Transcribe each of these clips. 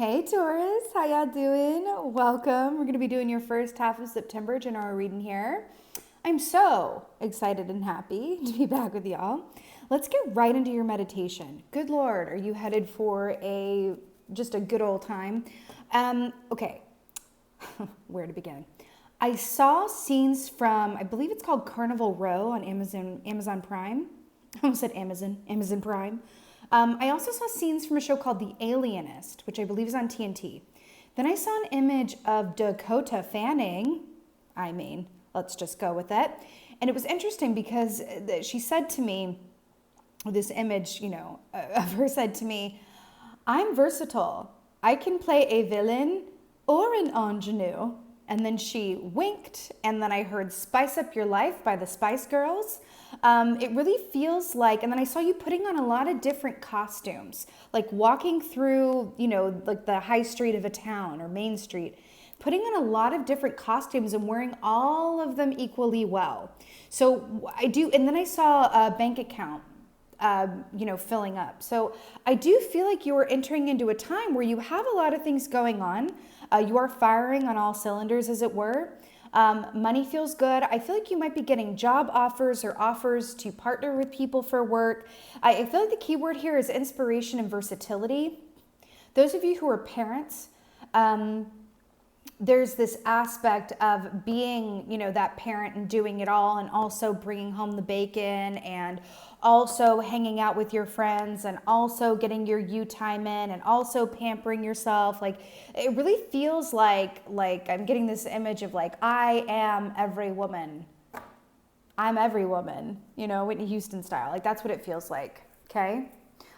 Hey Taurus, how y'all doing? Welcome. We're going to be doing your first half of September general reading here. I'm so excited and happy to be back with y'all. Let's get right into your meditation. Good Lord, are you headed for just a good old time? Okay, where to begin? I saw scenes from, I believe it's called Carnival Row on Amazon Prime. I almost said Amazon Prime. I also saw scenes from a show called The Alienist, which I believe is on TNT. Then I saw an image of Dakota Fanning. Let's just go with it. And it was interesting because she said to me, this image, of her said to me, I'm versatile. I can play a villain or an ingenue. And then she winked, and then I heard Spice Up Your Life by the Spice Girls. It really feels like, and then I saw you putting on a lot of different costumes, like walking through, like the high street of a town or Main Street, putting on a lot of different costumes and wearing all of them equally well. So I do, and then I saw a bank account filling up. So I do feel like you are entering into a time where you have a lot of things going on. You are firing on all cylinders, as it were. Money feels good. I feel like you might be getting job offers or offers to partner with people for work. I feel like the key word here is inspiration and versatility. Those of you who are parents, there's this aspect of being, that parent and doing it all, and also bringing home the bacon, and also hanging out with your friends, and also getting your you time in, and also pampering yourself. Like, it really feels like I'm getting this image of like, I am every woman. I'm every woman, Whitney Houston style. Like, that's what it feels like. Okay.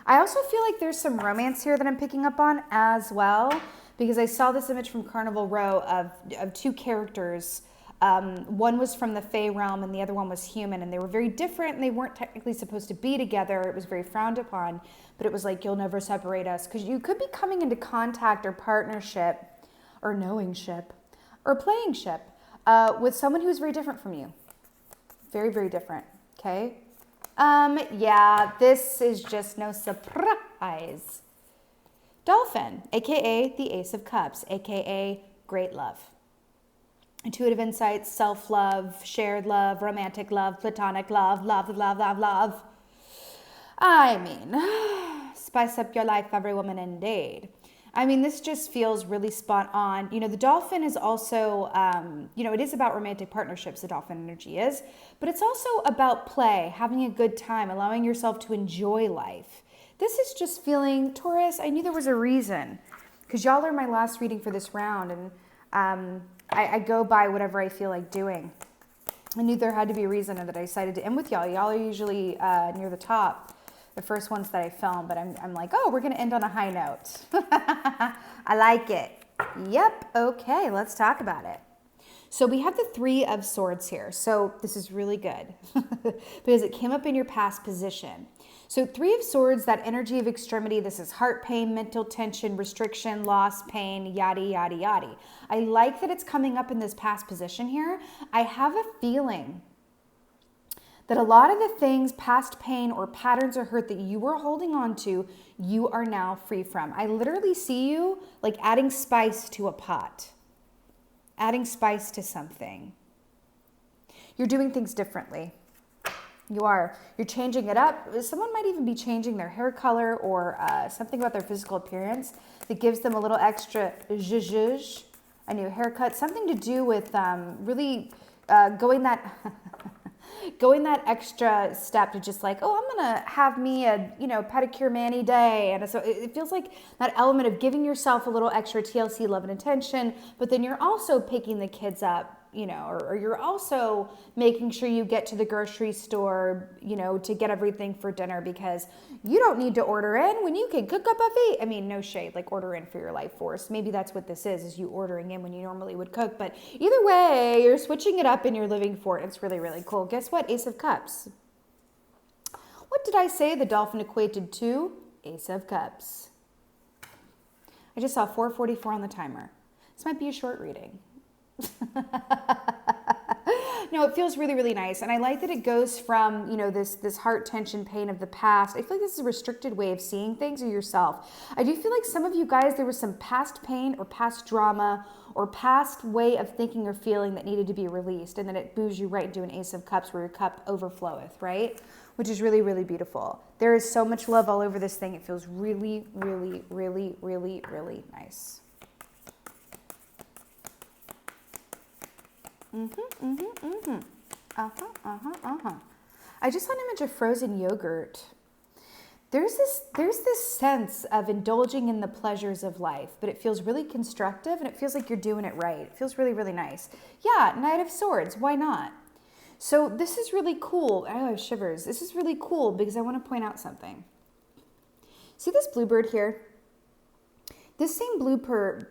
I also feel like there's some romance here that I'm picking up on as well, because I saw this image from Carnival Row of two characters. One was from the Fae realm and the other one was human, and they were very different, and they weren't technically supposed to be together. It was very frowned upon, but it was like, you'll never separate us, because you could be coming into contact or partnership or knowingship or playingship with someone who's very different from you. Very, very different. Okay. Yeah, this is just no surprise. Dolphin, aka the Ace of Cups, aka great love. Intuitive insights, self-love, shared love, romantic love, platonic love, love. Spice up your life, every woman indeed. This just feels really spot on. The dolphin is also, it is about romantic partnerships, the dolphin energy is, but it's also about play, having a good time, allowing yourself to enjoy life. This is just feeling, Taurus, I knew there was a reason, because y'all are my last reading for this round, and I go by whatever I feel like doing. I knew there had to be a reason that I decided to end with y'all. Y'all are usually near the top, the first ones that I film, but I'm like, oh, we're going to end on a high note. I like it. Yep. Okay, let's talk about it. So we have the Three of Swords here. So this is really good because it came up in your past position. So Three of Swords, that energy of extremity, this is heart pain, mental tension, restriction, loss, pain, yada, yada, yada. I like that it's coming up in this past position here. I have a feeling that a lot of the things, past pain or patterns or hurt that you were holding on to, you are now free from. I literally see you like adding spice to a pot, adding spice to something. You're doing things differently. You're changing it up. Someone might even be changing their hair color or something about their physical appearance that gives them a little extra zhuzh, a new haircut, something to do with really going that extra step to just like, oh, I'm going to have me a, pedicure mani day. And so it feels like that element of giving yourself a little extra TLC love and attention, but then you're also picking the kids up, or you're also making sure you get to the grocery store, to get everything for dinner, because you don't need to order in when you can cook up a feast. No shade, like order in for your life force. Maybe that's what this is you ordering in when you normally would cook. But either way, you're switching it up and you're living for it. It's really, really cool. Guess what? Ace of Cups. What did I say the dolphin equated to? Ace of Cups. I just saw 4:44 on the timer. This might be a short reading. No, it feels really, really nice. And I like that it goes from, you know, this heart tension pain of the past. I feel like this is a restricted way of seeing things or yourself. I do feel like some of you guys, there was some past pain or past drama or past way of thinking or feeling that needed to be released. And then it moves you right into an Ace of Cups where your cup overfloweth, right? Which is really, really beautiful. There is so much love all over this thing. It feels really, really, really, really, really nice. I just saw an image of frozen yogurt. There's this sense of indulging in the pleasures of life, but it feels really constructive and it feels like you're doing it right. It feels really, really nice. Yeah, Knight of Swords, why not? So this is really cool. I have shivers. This is really cool because I want to point out something. See this bluebird here? This same bluebird,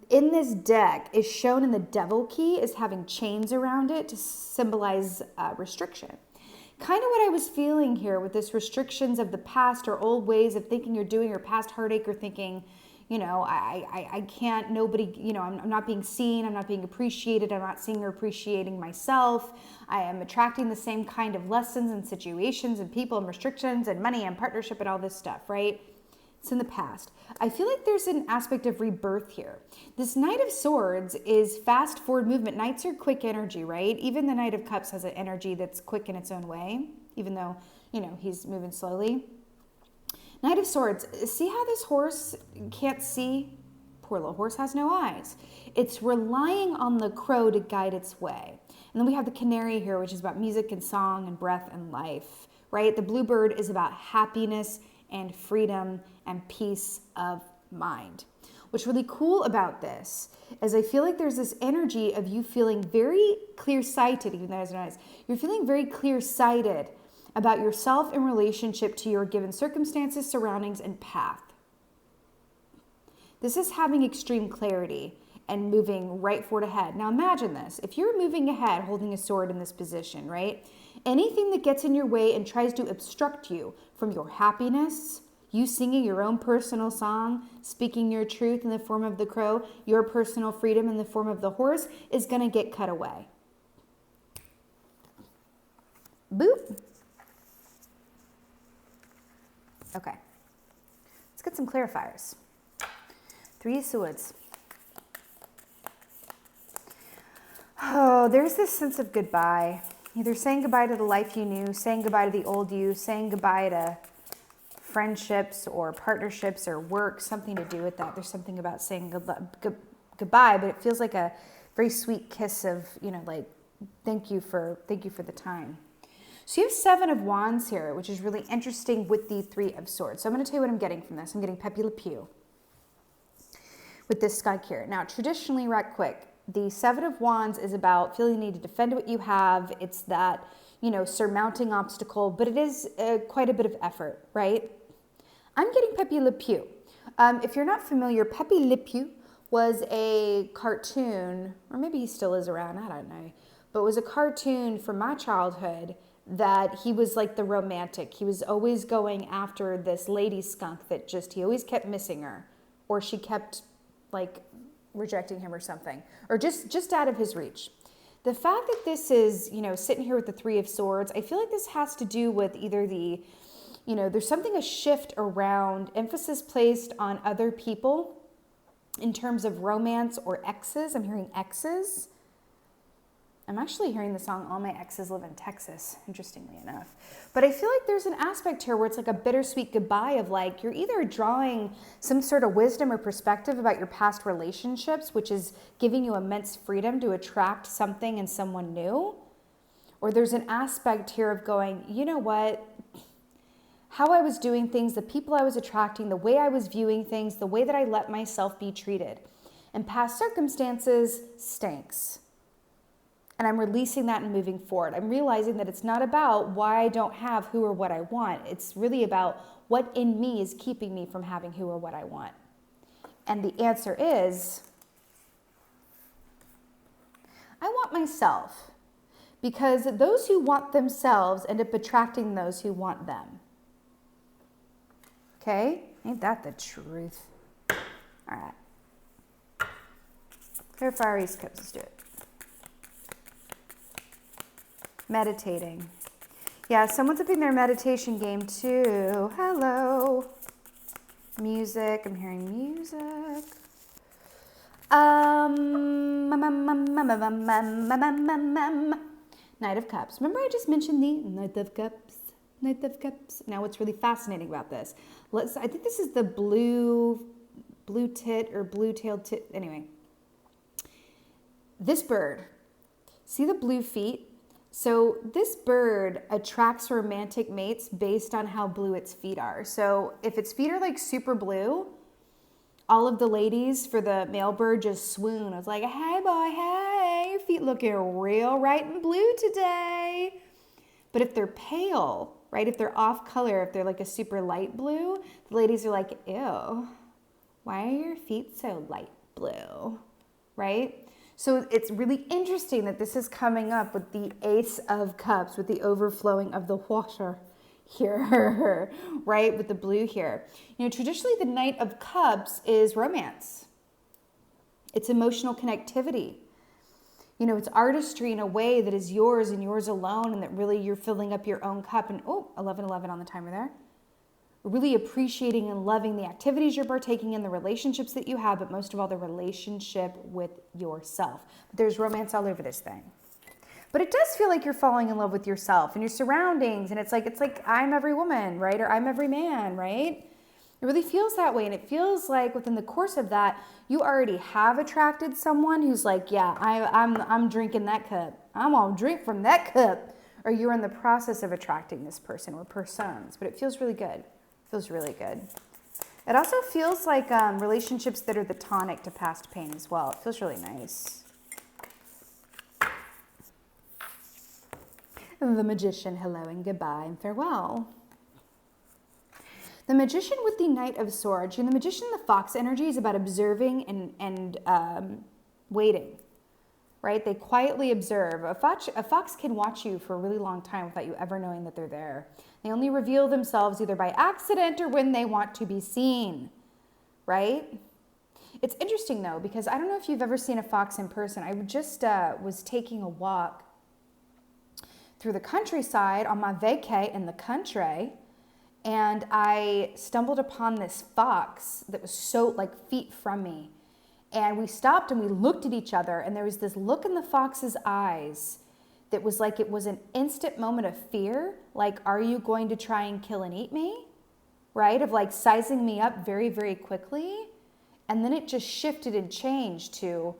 in this deck is shown in the Devil key as having chains around it to symbolize restriction. Kind of what I was feeling here with this restrictions of the past or old ways of thinking or doing or past heartache or thinking, you know, I can't, nobody, you know, I'm not being seen, I'm not being appreciated, I'm not seeing or appreciating myself. I am attracting the same kind of lessons and situations and people and restrictions and money and partnership and all this stuff, right? It's in the past. I feel like there's an aspect of rebirth here. This Knight of Swords is fast forward movement. Knights are quick energy, right? Even the Knight of Cups has an energy that's quick in its own way, even though, you know, he's moving slowly. Knight of Swords, see how this horse can't see? Poor little horse has no eyes. It's relying on the crow to guide its way. And then we have the canary here, which is about music and song and breath and life, right? The bluebird is about happiness and freedom and peace of mind. What's really cool about this is I feel like there's this energy of you feeling very clear-sighted, even though it's not eyes. You're feeling very clear-sighted about yourself in relationship to your given circumstances, surroundings, and path. This is having extreme clarity and moving right forward ahead. Now imagine this. If you're moving ahead holding a sword in this position, right? Anything that gets in your way and tries to obstruct you from your happiness, you singing your own personal song, speaking your truth in the form of the crow, your personal freedom in the form of the horse, is going to get cut away. Boop. Okay, let's get some clarifiers. Three of Swords. Oh, there's this sense of goodbye. Either saying goodbye to the life you knew, saying goodbye to the old you, saying goodbye to friendships or partnerships or work, something to do with that. There's something about saying goodbye, but it feels like a very sweet kiss of, you know, like, thank you for the time. So you have Seven of Wands here, which is really interesting with the Three of Swords. So I'm going to tell you what I'm getting from this. I'm getting Pepe Le Pew with this skunk here. Now, traditionally, right quick, the Seven of Wands is about feeling the need to defend what you have. It's that, you know, surmounting obstacle, but it is quite a bit of effort, right? I'm getting Pepe Le Pew. If you're not familiar, Pepe Le Pew was a cartoon, or maybe he still is around, I don't know, but it was a cartoon from my childhood that he was like the romantic. He was always going after this lady skunk that he always kept missing her, or she kept like rejecting him or something, or just out of his reach. The fact that this is, you know, sitting here with the Three of Swords, I feel like this has to do with either the, you know, there's a shift around emphasis placed on other people in terms of romance or exes. I'm hearing exes. I'm actually hearing the song All My Exes Live in Texas, interestingly enough. But I feel like there's an aspect here where it's like a bittersweet goodbye of like, you're either drawing some sort of wisdom or perspective about your past relationships, which is giving you immense freedom to attract something and someone new. Or there's an aspect here of going, you know what? How I was doing things, the people I was attracting, the way I was viewing things, the way that I let myself be treated and past circumstances stinks. And I'm releasing that and moving forward. I'm realizing that it's not about why I don't have who or what I want. It's really about what in me is keeping me from having who or what I want. And the answer is, I want myself. Because those who want themselves end up attracting those who want them. Okay? Ain't that the truth? All right. Here, Fire Ace Cups, let's do it. Meditating. Yeah, someone's up in their meditation game too. Hello. Music, I'm hearing music. Knight of Cups. Remember I just mentioned the Knight of Cups? Knight of Cups. Now what's really fascinating about this, I think this is the blue tit or blue-tailed tit. Anyway, this bird, see the blue feet? So this bird attracts romantic mates based on how blue its feet are. So if its feet are like super blue, all of the ladies for the male bird just swoon. It's like, hey boy, hey, your feet looking real right and blue today. But if they're pale, right, if they're off color, if they're like a super light blue, the ladies are like, ew, why are your feet so light blue, right? So it's really interesting that this is coming up with the Ace of Cups, with the overflowing of the water here, right, with the blue here. You know, traditionally the Knight of Cups is romance. It's emotional connectivity. You know, it's artistry in a way that is yours and yours alone, and that really you're filling up your own cup. And, 11:11 on the timer there. Really appreciating and loving the activities you're partaking in, the relationships that you have, but most of all, the relationship with yourself. But there's romance all over this thing. But it does feel like you're falling in love with yourself and your surroundings. And it's like I'm every woman, right? Or I'm every man, right? It really feels that way. And it feels like within the course of that, you already have attracted someone who's like, yeah, I'm drinking that cup. I'm going to drink from that cup. Or you're in the process of attracting this person or persons. But it feels really good. Feels really good. It also feels like relationships that are the tonic to past pain as well. It feels really nice. The Magician, hello and goodbye and farewell. The Magician with the Knight of Swords. And the Magician, the fox energy is about observing and waiting, right? They quietly observe. A fox can watch you for a really long time without you ever knowing that they're there. They only reveal themselves either by accident or when they want to be seen, right? It's interesting though, because I don't know if you've ever seen a fox in person. I just was taking a walk through the countryside on my vacay in the country, and I stumbled upon this fox that was so like feet from me. And we stopped and we looked at each other, and there was this look in the fox's eyes that was like, it was an instant moment of fear. Like, are you going to try and kill and eat me? Right? Of like sizing me up very, very quickly. And then it just shifted and changed to,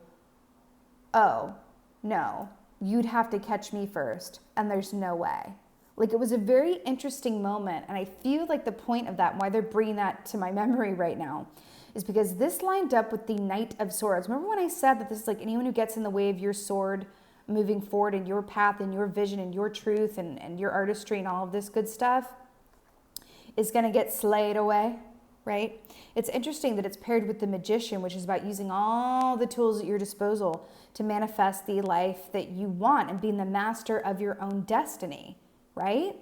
oh, no, you'd have to catch me first. And there's no way. Like, it was a very interesting moment. And I feel like the point of that, why they're bringing that to my memory right now, is because this lined up with the Knight of Swords. Remember when I said that this is like anyone who gets in the way of your sword moving forward in your path and your vision and your truth and your artistry and all of this good stuff is going to get slayed away, right? It's interesting that it's paired with the Magician, which is about using all the tools at your disposal to manifest the life that you want and being the master of your own destiny, right?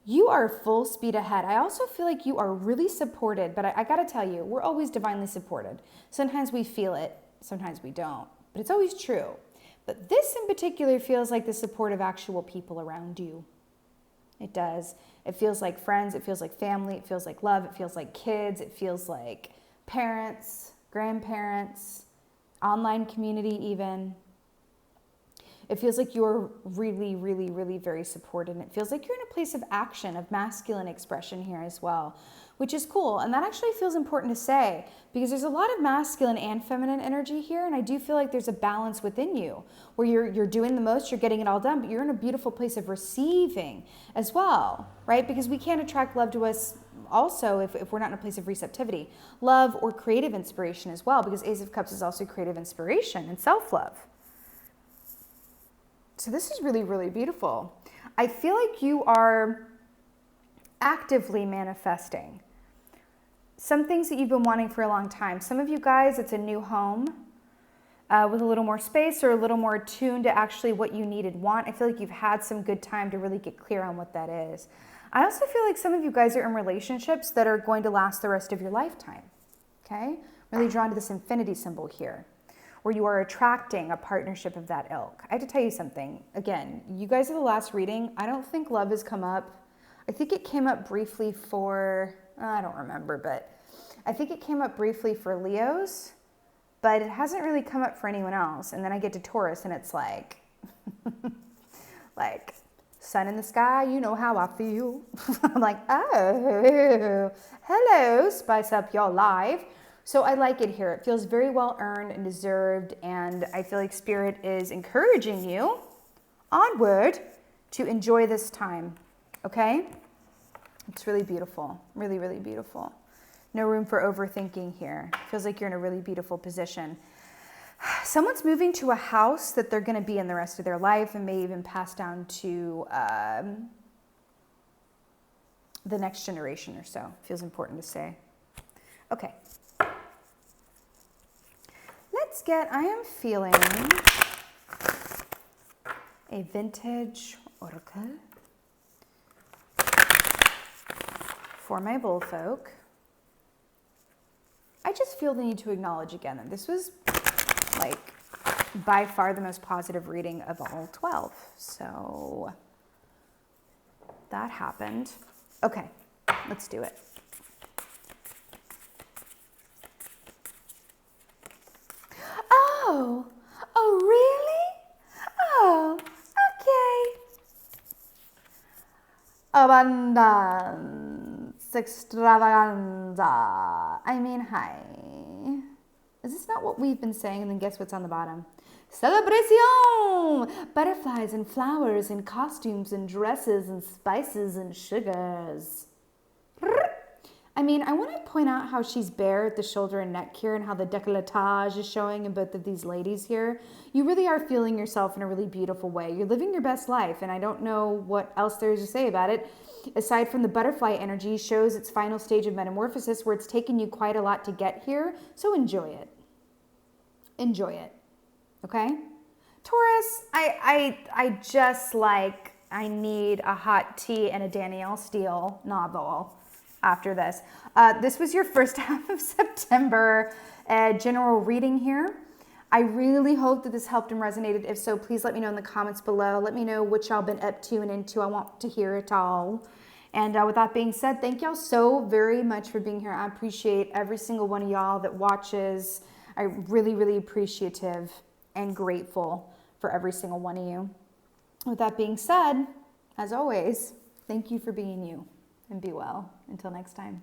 You are full speed ahead. I also feel like you are really supported, but I got to tell you, we're always divinely supported. Sometimes we feel it, sometimes we don't, but it's always true. But this in particular feels like the support of actual people around you. It does. It feels like friends, it feels like family, it feels like love, it feels like kids, it feels like parents, grandparents, online community even. It feels like you're really, really, really very supported. And it feels like you're in a place of action, of masculine expression here as well, which is cool. And that actually feels important to say because there's a lot of masculine and feminine energy here. And I do feel like there's a balance within you where you're doing the most, you're getting it all done, but you're in a beautiful place of receiving as well, right? Because we can't attract love to us also if we're not in a place of receptivity. Love or creative inspiration as well, because Ace of Cups is also creative inspiration and self-love. So this is really, really beautiful. I feel like you are actively manifesting some things that you've been wanting for a long time. Some of you guys, it's a new home with a little more space or a little more attuned to actually what you need and want. I feel like you've had some good time to really get clear on what that is. I also feel like some of you guys are in relationships that are going to last the rest of your lifetime, okay? Really drawn to this infinity symbol here. or you are attracting a partnership of that ilk. I have to tell you something. Again, you guys are the last reading. I don't think love has come up. I think it came up briefly for, I don't remember, but I think it came up briefly for Leos, but it hasn't really come up for anyone else. And then I get to Taurus and it's like, like, sun in the sky, you know how I feel. I'm like, oh, hello, spice up your life. So I like it here. It feels very well earned and deserved, and I feel like Spirit is encouraging you onward to enjoy this time, okay? It's really beautiful, really, really beautiful. No room for overthinking here. Feels like you're in a really beautiful position. Someone's moving to a house that they're going to be in the rest of their life and may even pass down to the next generation or so. Feels important to say. Okay. Let's get, I am feeling a vintage oracle for my bullfolk. I just feel the need to acknowledge again that this was like by far the most positive reading of all 12. So that happened. Okay, let's do it. Oh, really? Oh, okay. Abundance, extravaganza. I mean, hi. Is this not what we've been saying? And then guess what's on the bottom? Celebration! Butterflies and flowers and costumes and dresses and spices and sugars. I mean, I want to point out how she's bare at the shoulder and neck here and how the décolletage is showing in both of these ladies here. You really are feeling yourself in a really beautiful way. You're living your best life, and I don't know what else there is to say about it. Aside from the butterfly energy, shows its final stage of metamorphosis where it's taken you quite a lot to get here, so enjoy it. Enjoy it, okay? Taurus, I just like, I need a hot tea and a Danielle Steele novel after this. This was your first half of September general reading here. I really hope that this helped and resonated. If so, please let me know in the comments below. Let me know what y'all been up to and into. I want to hear it all. And with that being said, thank y'all so very much for being here. I appreciate every single one of y'all that watches. I'm really, really appreciative and grateful for every single one of you. With that being said, as always, thank you for being you, and be well. Until next time.